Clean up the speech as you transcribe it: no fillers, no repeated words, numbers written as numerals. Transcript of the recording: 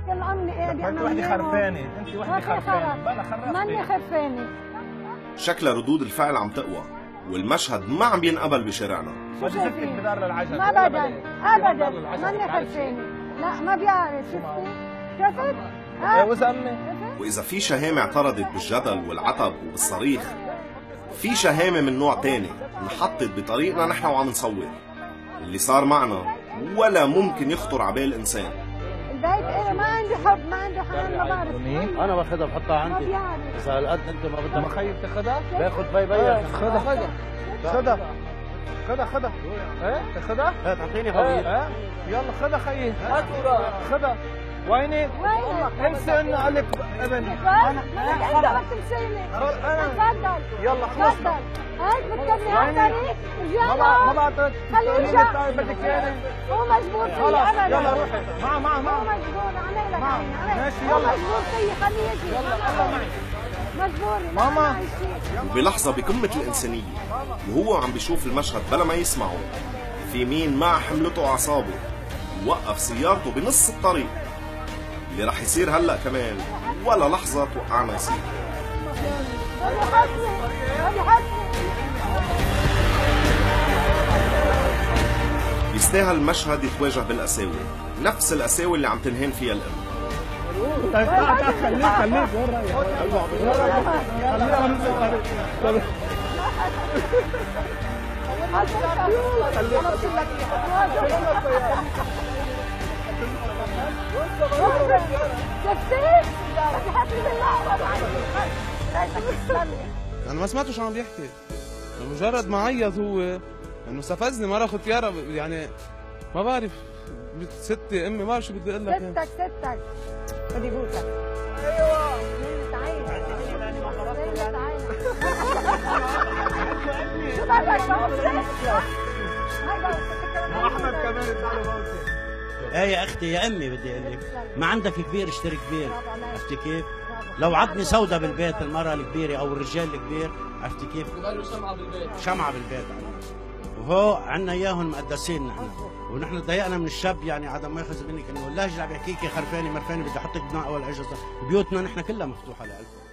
كل عمري قاعده انت وحده خرفانه، انت وحده خرفانه، بلا خرفتي ماني خرفانه. شكلها ردود الفعل عم تقوى والمشهد ما عم ينقبل بشارعنا. شو شايفك بدار للعجل؟ ابدا ابدا ماني خرفانه، لا ما بيعرف. شفت؟ وإذا أمي وإذا في شهامة اعترضت بالجدل والعتب وبالصريخ، في شهامة من نوع تاني انحطت بطريقنا نحن وعم نصور. اللي صار معنا ولا ممكن يخطر عبال إنسان. البيت إيه ما عنده حب، ما عنده حنان، ما بعرف. أنا باخذها بحطها عندي. إذا هالقد أنت ما بدك. مخيب تاخذها؟ باخذ بيبيع. خذها خذها خذها خذها. ايه تاخذها؟ ايه تعطيني حبيب. ايه يلا خذها خيي. خذها. وينك؟ انسى انه قالك ابن. انا انت ما تمشيني. تفضل. يلا خلصنا. هيك بتكمل على الطريق. ما بعتت. خليه يرجع. بدك اياني؟ هو مجبور فيي ابدا. يلا روحي. معه هو مجبور علي لك. ماشي هو يلا. مجبور فيي، خليه يجي. يلا معي. مجبوري ماما. وبلحظة بقمة الإنسانية وهو عم بيشوف المشهد بلا ما يسمعه، في مين مع حملته أعصابه ووقف سيارته بنص الطريق. اللي رح يصير هلأ كمان ولا لحظة توقعنا يصير. يستاهل المشهد يتواجه بالقساوة، نفس القساوة اللي عم تنهان فيها الأم. طيب خليك وين رايح؟ خلينا ننزل الطريق. انا ما سمعته شو عم بيحكي، مجرد ما عيط هو انه استفزني مره ختياره، يعني ما بعرف ستي امي ما بعرف شو بدي اقول لك. ستك بدي بوسك. ايوه تعالي شو بدك احمد كمان اداله موسم. ايه يا اختي يا امي بدي اقول لك، ما عندك كبير اشتري كبير. عرفتي كيف؟ لو عضني سودة بالبيت المرأة الكبيرة او الرجال الكبير، عرفتي كيف؟ شمعة بالبيت. شمعة بالبيت وهو عنا اياهم مقدسين نحن، ونحن تضايقنا من الشاب يعني عدم ما ياخذ منك انه اللهجة اللي عم يحكيكي خرفاني مرفاني بدي احطك بناء اول عجزة، بيوتنا نحن كلها مفتوحة لقلبك.